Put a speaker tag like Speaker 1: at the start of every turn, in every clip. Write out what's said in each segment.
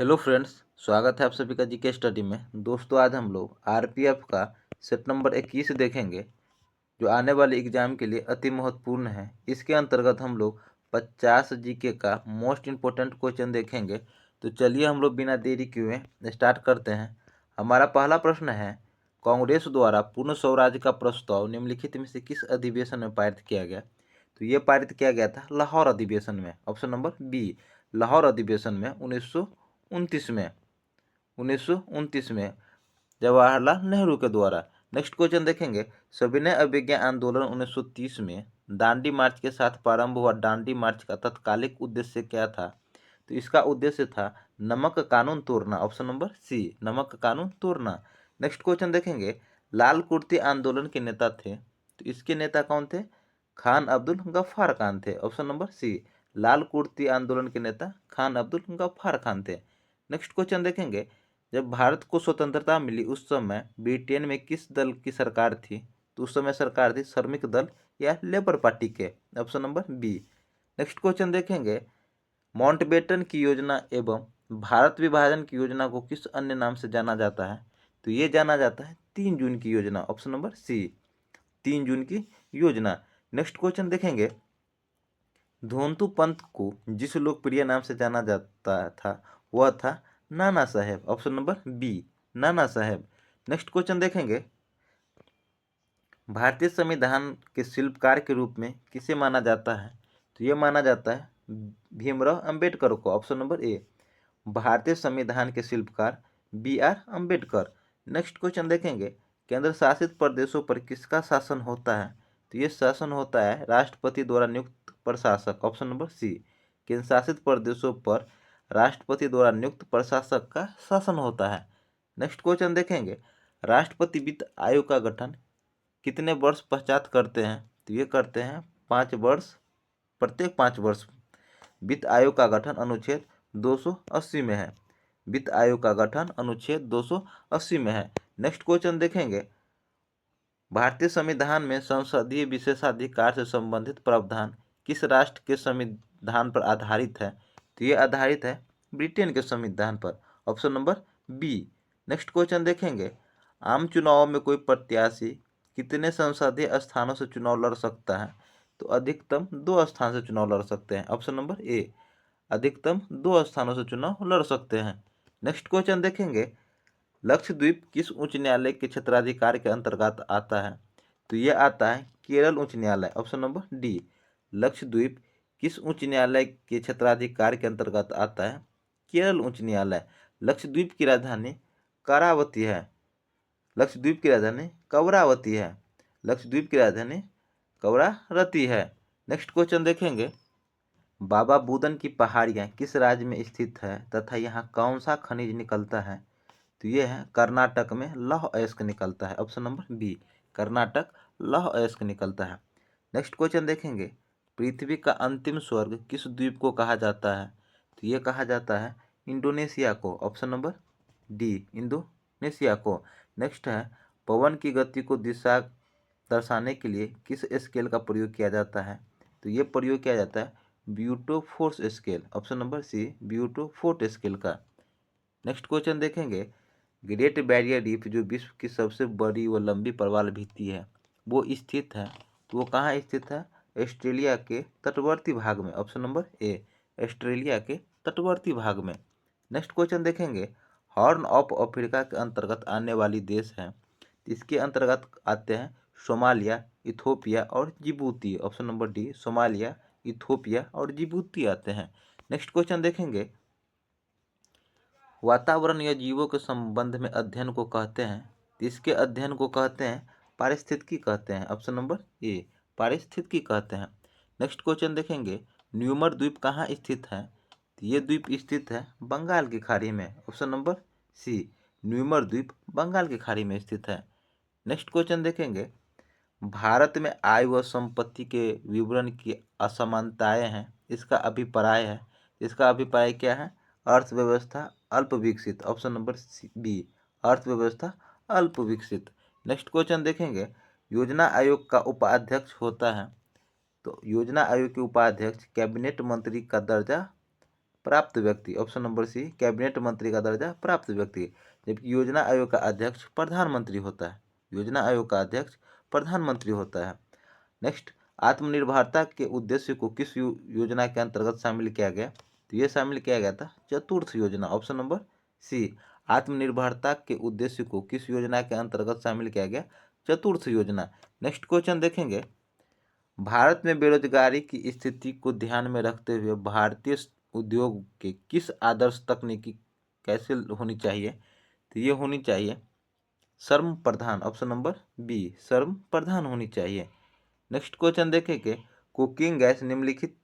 Speaker 1: Hello friends, स्वागत है आप सभी का जीके स्टडी में। दोस्तों, आज हम लोग आरपीएफ का सेट नंबर 21 देखेंगे, जो आने वाले एग्जाम के लिए अति महत्वपूर्ण है। इसके अंतर्गत हम लोग 50 जीके का मोस्ट इम्पोर्टेंट क्वेश्चन देखेंगे। तो चलिए हम लोग बिना देरी किए स्टार्ट करते हैं। हमारा पहला प्रश्न है, कांग्रेस द्वारा पूर्ण स्वराज का प्रस्ताव निम्नलिखित में से किस अधिवेशन में पारित किया गया? तो ये पारित किया गया था लाहौर अधिवेशन में। ऑप्शन नंबर बी, लाहौर अधिवेशन में 1929 में जवाहरलाल नेहरू के द्वारा। नेक्स्ट क्वेश्चन देखेंगे, सविनय अवज्ञा आंदोलन 1930 में दांडी मार्च के साथ प्रारंभ हुआ। दांडी मार्च का तत्कालिक उद्देश्य क्या था? तो इसका उद्देश्य था नमक कानून तोड़ना। ऑप्शन नंबर सी, नमक कानून तोड़ना। नेक्स्ट क्वेश्चन देखेंगे, लाल कुर्ती आंदोलन के नेता थे, तो इसके नेता कौन थे? खान अब्दुल गफ्फार खान थे। ऑप्शन नंबर सी, लाल कुर्ती आंदोलन के नेता खान अब्दुल गफ्फार खान थे। नेक्स्ट क्वेश्चन देखेंगे, जब भारत को स्वतंत्रता मिली उस समय ब्रिटेन में किस दल की सरकार थी? तो उस समय सरकार थी श्रमिक दल या लेबर पार्टी के। Option number B. Next question देखेंगे, माउंटबेटन की योजना एवं भारत विभाजन की योजना को किस अन्य नाम से जाना जाता है? तो ये जाना जाता है 3 जून की योजना। ऑप्शन नंबर सी, 3 जून की योजना। नेक्स्ट क्वेश्चन देखेंगे, धोंतू पंत को जिस लोकप्रिय नाम से जाना जाता था वह था Nana Saheb. Option number B, Nana Saheb. Next question देखेंगे, भारतीय संविधान के शिल्पकार के रूप में किसे माना जाता है? तो ये माना जाता है भीमराव अंबेडकर को। ऑप्शन नंबर ए, भारतीय संविधान के शिल्पकार BR अम्बेडकर। नेक्स्ट क्वेश्चन देखेंगे, केंद्र शासित प्रदेशों पर किसका शासन होता है? तो ये शासन होता है राष्ट्रपति द्वारा नियुक्त प्रशासक। ऑप्शन नंबर सी, केंद्र शासित प्रदेशों पर राष्ट्रपति द्वारा नियुक्त प्रशासक का शासन होता है। नेक्स्ट क्वेश्चन देखेंगे, राष्ट्रपति वित्त आयोग का गठन कितने वर्ष पश्चात करते हैं? तो ये करते हैं 5 वर्ष, प्रत्येक 5 वर्ष। वित्त आयोग का गठन अनुच्छेद 280 में है। वित्त आयोग का गठन अनुच्छेद 280 में है। नेक्स्ट क्वेश्चन देखेंगे, भारतीय संविधान में संसदीय विशेषाधिकार से संबंधित प्रावधान किस राष्ट्र के संविधान पर आधारित है? तो ये आधारित है ब्रिटेन के संविधान पर। Option number B. Next question देखेंगे, आम चुनाव में कोई प्रत्याशी कितने संसदीय स्थानों से चुनाव लड़ सकता है? तो अधिकतम 2 स्थान से चुनाव लड़ सकते हैं। ऑप्शन नंबर ए, अधिकतम 2 स्थानों से चुनाव लड़ सकते हैं। नेक्स्ट क्वेश्चन देखेंगे, लक्षद्वीप किस उच्च न्यायालय के क्षेत्राधिकार के अंतर्गत आता है? तो ये आता है केरल उच्च न्यायालय। ऑप्शन नंबर डी, लक्षद्वीप किस उच्च न्यायालय के क्षेत्राधिकार के अंतर्गत आता है? केरल उच्च न्यायालय। लक्षद्वीप की राजधानी करावती है। लक्षद्वीप की राजधानी कवरावती है। लक्षद्वीप की राजधानी कवरारती है। नेक्स्ट क्वेश्चन देखेंगे, बाबा बुदन की पहाड़ियाँ किस राज्य में स्थित है तथा यहाँ कौन सा खनिज निकलता है? तो ये है कर्नाटक में लौह अयस्क निकलता है। ऑप्शन नंबर बी, कर्नाटक लौह अयस्क निकलता है। नेक्स्ट क्वेश्चन देखेंगे, पृथ्वी का अंतिम स्वर्ग किस द्वीप को कहा जाता है? तो ये कहा जाता है इंडोनेशिया को। ऑप्शन नंबर डी, इंडोनेशिया को। नेक्स्ट है, पवन की गति को दिशा दर्शाने के लिए किस स्केल का प्रयोग किया जाता है? तो ये प्रयोग किया जाता है ब्यूटोफोर्स scale. Option number C, Beaufort scale का। नेक्स्ट क्वेश्चन देखेंगे, ग्रेट बैरियर रीफ जो विश्व की सबसे बड़ी व लंबी प्रवाल भित्ति है वो स्थित है, तो वो कहाँ स्थित है? ऑस्ट्रेलिया के तटवर्ती भाग में। ऑप्शन नंबर ए, ऑस्ट्रेलिया के तटवर्ती भाग में। नेक्स्ट क्वेश्चन देखेंगे, हॉर्न ऑफ अफ्रीका के अंतर्गत आने वाली देश हैं, इसके अंतर्गत आते हैं सोमालिया, इथोपिया और Djibouti. Option number D, Somalia, Ethiopia और जिबूती आते हैं। नेक्स्ट क्वेश्चन देखेंगे, वातावरण या जीवों के संबंध में अध्ययन को कहते हैं, इसके अध्ययन को कहते हैं पारिस्थितिकी कहते हैं। ऑप्शन नंबर ए, पारिस्थितिकी कहते हैं। नेक्स्ट क्वेश्चन देखेंगे, न्यूमर द्वीप कहाँ स्थित है? तो ये द्वीप स्थित है बंगाल की खाड़ी में। ऑप्शन नंबर सी, न्यूमर द्वीप बंगाल की खाड़ी में स्थित है। नेक्स्ट क्वेश्चन देखेंगे, भारत में आय व संपत्ति के विवरण की असमानताएं हैं, इसका अभिप्राय है। इसका अभिप्राय क्या है? अर्थव्यवस्था अल्प विकसित। ऑप्शन नंबर बी, अर्थव्यवस्था अल्प विकसित। नेक्स्ट क्वेश्चन देखेंगे, योजना आयोग का उपाध्यक्ष होता है, तो योजना आयोग के उपाध्यक्ष कैबिनेट मंत्री का दर्जा प्राप्त व्यक्ति, ऑप्शन नंबर सी कैबिनेट मंत्री का दर्जा प्राप्त व्यक्ति, जबकि योजना आयोग का अध्यक्ष प्रधानमंत्री होता है। योजना आयोग का अध्यक्ष प्रधानमंत्री होता है। नेक्स्ट, आत्मनिर्भरता के उद्देश्य को किस योजना के अंतर्गत शामिल किया गया? तो ये शामिल किया गया था चतुर्थ योजना, ऑप्शन नंबर सी। आत्मनिर्भरता के उद्देश्य को किस योजना के अंतर्गत शामिल किया गया? चतुर्थ योजना। नेक्स्ट क्वेश्चन देखेंगे, भारत में बेरोजगारी की स्थिति को ध्यान में रखते हुए भारतीय उद्योग के किस आदर्श तकनीकी कैसे होनी चाहिए? तो ये होनी चाहिए श्रम प्रधान, ऑप्शन नंबर बी, श्रम प्रधान होनी चाहिए। नेक्स्ट क्वेश्चन देखेंगे, कुकिंग गैस निम्नलिखित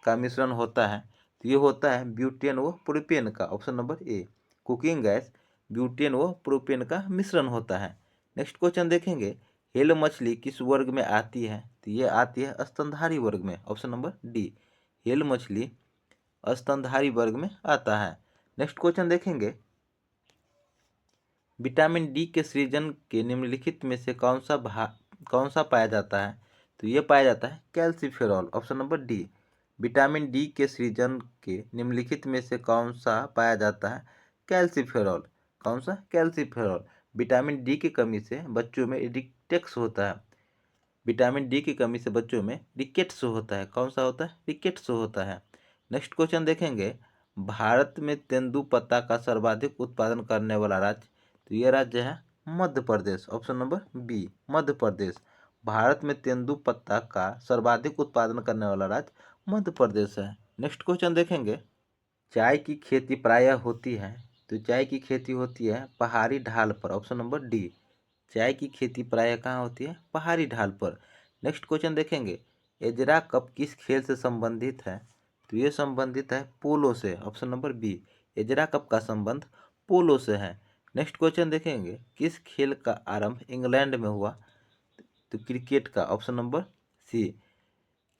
Speaker 1: का मिश्रण होता है? तो ये होता है ब्यूटेन व प्रोपेन का, option number A. Cooking gas butane व प्रोपेन का मिश्रण होता है। नेक्स्ट क्वेश्चन देखेंगे, हेल मछली किस वर्ग में आती है? तो ये आती है स्तनधारी वर्ग में, ऑप्शन नंबर डी। हेल मछली स्तनधारी वर्ग में आता है। नेक्स्ट क्वेश्चन देखेंगे, विटामिन डी के सृजन के निम्नलिखित में से कौन सा पाया जाता है? तो ये पाया जाता है calciferol, option number D. Vitamin D के सृजन के निम्नलिखित में से कौन सा पाया जाता है? कैल्सीफेरॉल। कौन सा? कैल्सीफेरॉल। विटामिन डी की कमी से बच्चों में रिकेट्स होता है। विटामिन डी की कमी से बच्चों में रिकेट्स होता है। कौन सा होता है? रिकेट्स होता है। नेक्स्ट क्वेश्चन देखेंगे, भारत में तेंदुपत्ता का सर्वाधिक उत्पादन करने वाला राज्य? तो ये राज्य है Madhya Pradesh, option number B, Madhya Pradesh. Bharat में तेंदुपत्ता का सर्वाधिक उत्पादन करने वाला राज्य मध्य प्रदेश है। नेक्स्ट क्वेश्चन देखेंगे, चाय की खेती प्रायः होती है? तो चाय की खेती होती है पहाड़ी ढाल पर, ऑप्शन नंबर डी। चाय की खेती प्रायः कहाँ होती है? पहाड़ी ढाल पर। नेक्स्ट क्वेश्चन देखेंगे, एजरा कप किस खेल से संबंधित है? तो ये संबंधित है पोलो से, option number B. Ezra Cup का संबंध पोलो से है। नेक्स्ट क्वेश्चन देखेंगे, किस खेल का आरंभ इंग्लैंड में हुआ? तो क्रिकेट का, ऑप्शन नंबर सी।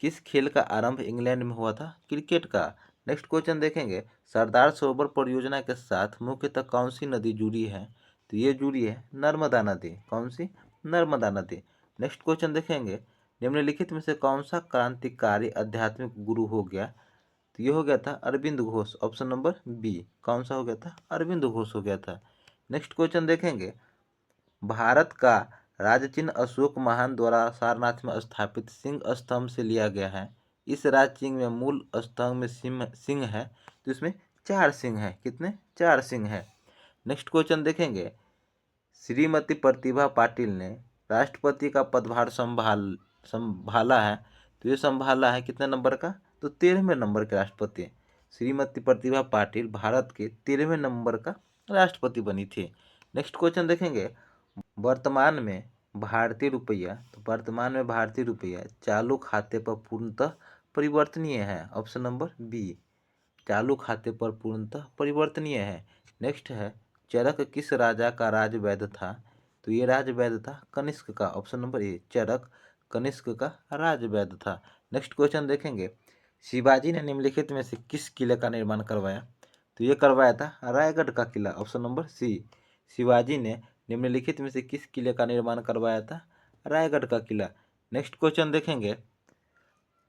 Speaker 1: किस खेल का आरंभ इंग्लैंड में हुआ था? क्रिकेट का। नेक्स्ट क्वेश्चन देखेंगे, सरदार सरोवर परियोजना के साथ मुख्यतः कौन सी नदी जुड़ी है? तो ये जुड़ी है नर्मदा नदी। कौन सी? नर्मदा नदी। नेक्स्ट क्वेश्चन देखेंगे, निम्नलिखित में से कौन सा क्रांतिकारी आध्यात्मिक गुरु हो गया? तो ये हो गया था Arvind Ghosh, option number B. कौन सा हो गया था? अरविंद घोष हो गया था। नेक्स्ट क्वेश्चन देखेंगे, भारत का राज चिन्ह अशोक महान द्वारा सारनाथ में स्थापित सिंह स्तंभ से लिया गया है। इस राज चिन्ह में मूल स्तंभ में सिंह है, तो इसमें 4 सिंह है। कितने? 4 सिंह है। नेक्स्ट क्वेश्चन देखेंगे, श्रीमती प्रतिभा पाटिल ने राष्ट्रपति का पदभार संभाला है, तो ये संभाला है कितने नंबर का? तो 13वें नंबर के राष्ट्रपति। श्रीमती प्रतिभा पाटिल भारत के 13वें नंबर का राष्ट्रपति बनी थी। नेक्स्ट क्वेश्चन देखेंगे, वर्तमान में भारतीय रुपया, तो वर्तमान में भारतीय रुपया चालू खाते पर पूर्णतः परिवर्तनीय है, ऑप्शन नंबर बी। चालू खाते पर पूर्णतः परिवर्तनीय है। नेक्स्ट है, चरक किस राजा का राजवैद्य था? तो ये राजवैद्य था कनिष्क का, ऑप्शन नंबर ए। चरक कनिष्क का राजवैद्य था। नेक्स्ट क्वेश्चन देखेंगे, शिवाजी ने निम्नलिखित में से किस किले का निर्माण करवाया? तो ये करवाया था रायगढ़ का किला, ऑप्शन नंबर सी। शिवाजी ने निम्नलिखित में से किस किले का निर्माण करवाया था? रायगढ़ का किला। नेक्स्ट क्वेश्चन देखेंगे,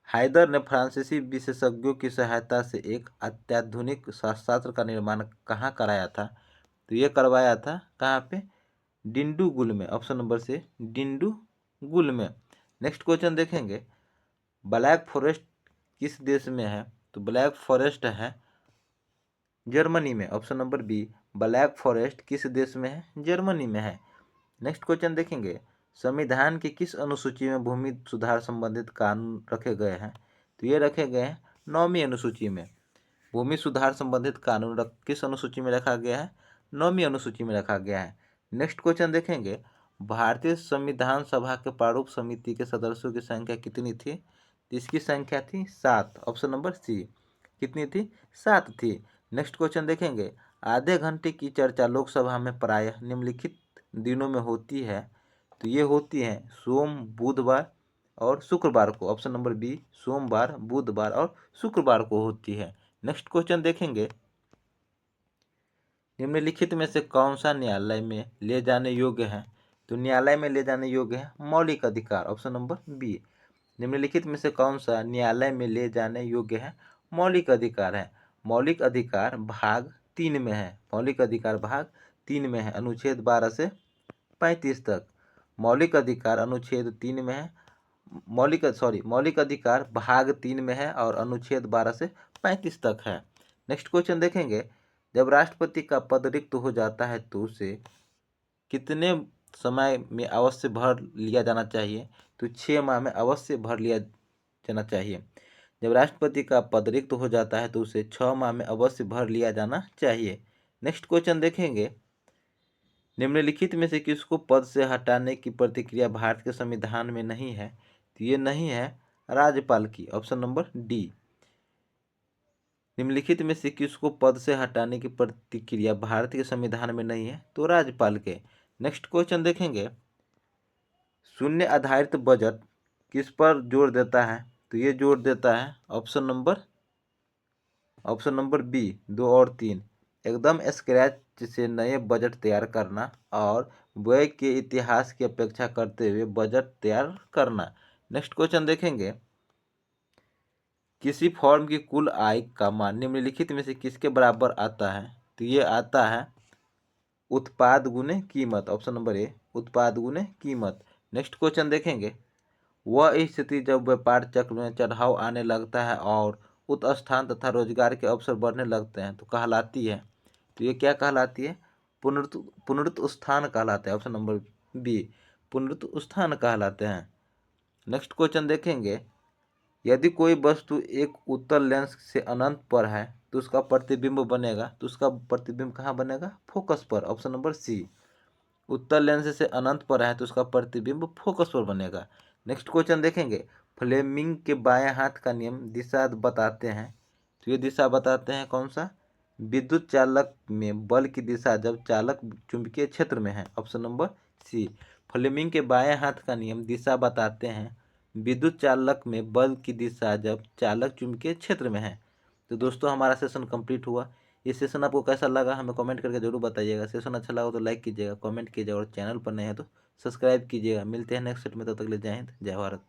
Speaker 1: हैदर ने फ्रांसीसी विशेषज्ञों की सहायता से एक अत्याधुनिक शस्त्रास्त्र का निर्माण कहाँ कराया था? तो ये करवाया था कहाँ पे? डिंडुगुल में, ऑप्शन नंबर से डिंडुगुल में। नेक्स्ट क्वेश्चन देखेंगे, ब्लैक फॉरेस्ट किस देश में है? तो ब्लैक फॉरेस्ट है जर्मनी में, option number B. Black Forest किस देश में है? जर्मनी में है। नेक्स्ट क्वेश्चन देखेंगे, संविधान की किस अनुसूची में भूमि सुधार संबंधित कानून रखे गए हैं? तो ये रखे गए हैं 9वीं अनुसूची में। भूमि सुधार संबंधित कानून किस अनुसूची में रखा गया है? 9वीं अनुसूची में रखा गया है। नेक्स्ट क्वेश्चन देखेंगे, भारतीय संविधान सभा के प्रारूप समिति के सदस्यों की संख्या कितनी थी? तो इसकी संख्या थी 7, ऑप्शन नंबर सी। कितनी थी? 7 थी। नेक्स्ट क्वेश्चन देखेंगे, आधे घंटे की चर्चा लोकसभा में प्रायः निम्नलिखित दिनों में होती है? तो ये होती है सोम, बुधवार और शुक्रवार को, ऑप्शन नंबर बी। सोमवार, बुधवार और शुक्रवार को होती है। नेक्स्ट क्वेश्चन देखेंगे, निम्नलिखित में से कौन सा न्यायालय में ले जाने योग्य है? तो न्यायालय में ले जाने योग्य है मौलिक अधिकार, ऑप्शन नंबर बी। निम्नलिखित में से कौन सा न्यायालय में ले जाने योग्य है? मौलिक अधिकार है। मौलिक अधिकार भाग 3 में है। मौलिक अधिकार भाग 3 में है, अनुच्छेद 12 से 35 तक। मौलिक अधिकार अनुच्छेद 3 में है, मौलिक अधिकार भाग 3 में है और अनुच्छेद 12 से 35 तक है। नेक्स्ट क्वेश्चन देखेंगे, जब राष्ट्रपति का पद रिक्त हो जाता है तो उसे कितने समय में अवश्य भर लिया जाना चाहिए? तो 6 माह में अवश्य भर लिया जाना चाहिए। जब राष्ट्रपति का पद रिक्त हो जाता है तो उसे 6 माह में अवश्य भर लिया जाना चाहिए। नेक्स्ट क्वेश्चन देखेंगे, निम्नलिखित में से किसको पद से हटाने की प्रतिक्रिया भारत के संविधान में नहीं है? तो ये नहीं है राज्यपाल की, ऑप्शन नंबर डी। निम्नलिखित में से किसको पद से हटाने की प्रतिक्रिया भारत के संविधान में नहीं है? तो राज्यपाल के। नेक्स्ट क्वेश्चन देखेंगे, शून्य आधारित बजट किस पर जोर देता है? तो ये जोर देता है ऑप्शन नंबर बी, 2 और 3, एकदम स्क्रैच से नए बजट तैयार करना और व्यय के इतिहास की अपेक्षा करते हुए बजट तैयार करना। नेक्स्ट क्वेश्चन देखेंगे, किसी फॉर्म की कुल आय का मान निम्नलिखित में से किसके बराबर आता है? तो ये आता है उत्पाद गुने कीमत, ऑप्शन नंबर ए, उत्पाद गुने कीमत। नेक्स्ट क्वेश्चन देखेंगे, वह स्थिति जब व्यापार चक्र में चढ़ाव आने लगता है और उत्थान तथा रोजगार के अवसर बढ़ने लगते हैं तो कहलाती है। तो ये क्या कहलाती है? पुनरुत्थान कहलाते हैं, ऑप्शन नंबर बी, पुनरुत्थान कहलाते हैं। नेक्स्ट क्वेश्चन देखेंगे, यदि कोई वस्तु एक उत्तल लेंस से अनंत पर है तो उसका प्रतिबिंब बनेगा, तो उसका प्रतिबिंब कहाँ बनेगा? फोकस पर, ऑप्शन नंबर सी। उत्तल लेंस से अनंत पर है तो उसका प्रतिबिंब फोकस पर बनेगा। नेक्स्ट क्वेश्चन देखेंगे, फ्लेमिंग के बाएं हाथ का नियम दिशा बताते हैं। तो ये दिशा बताते हैं कौन सा? विद्युत चालक में बल की दिशा जब चालक चुंबकीय क्षेत्र में है, ऑप्शन नंबर सी। फ्लेमिंग के बाएं हाथ का नियम दिशा बताते हैं विद्युत चालक में बल की दिशा जब चालक चुंबकीय क्षेत्र में है। तो दोस्तों हमारा सेशन कंप्लीट हुआ। ये सेशन आपको कैसा लगा हमें कमेंट करके जरूर बताइएगा। सेशन अच्छा लगा तो लाइक कीजिएगा, कमेंट कीजिएगा और चैनल पर नए हैं तो सब्सक्राइब कीजिएगा। मिलते हैं नेक्स्ट सेट में, तब तक के लिए जय हिंद, जय भारत।